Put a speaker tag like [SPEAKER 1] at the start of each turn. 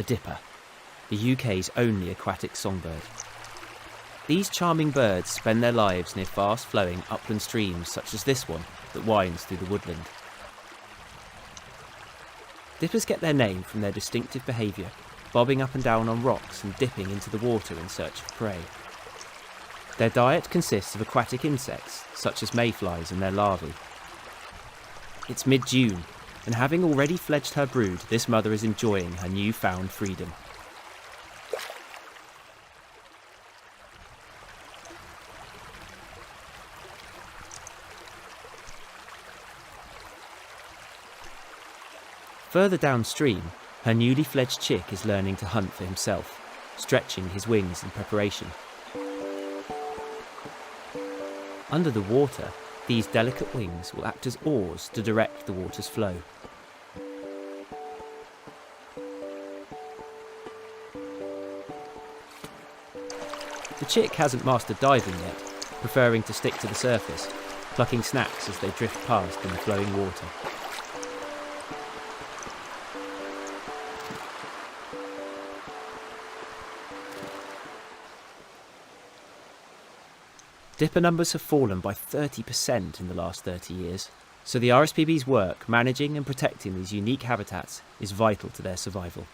[SPEAKER 1] Adipper, the UK's only aquatic songbird. These charming birds spend their lives near fast-flowing upland streams such as this one that winds through the woodland. Dippers get their name from their distinctive behaviour, bobbing up and down on rocks and dipping into the water in search of prey. Their diet consists of aquatic insects, such as mayflies and their larvae. It's mid-June, and having already fledged her brood, this mother is enjoying her newfound freedom. Further downstream, her newly fledged chick is learning to hunt for himself, stretching his wings in preparation. Under the water, these delicate wings will act as oars to direct the water's flow. The chick hasn't mastered diving yet, preferring to stick to the surface, plucking snacks as they drift past in the flowing water. Dipper numbers have fallen by 30% in the last 30 years, so the RSPB's work managing and protecting these unique habitats is vital to their survival.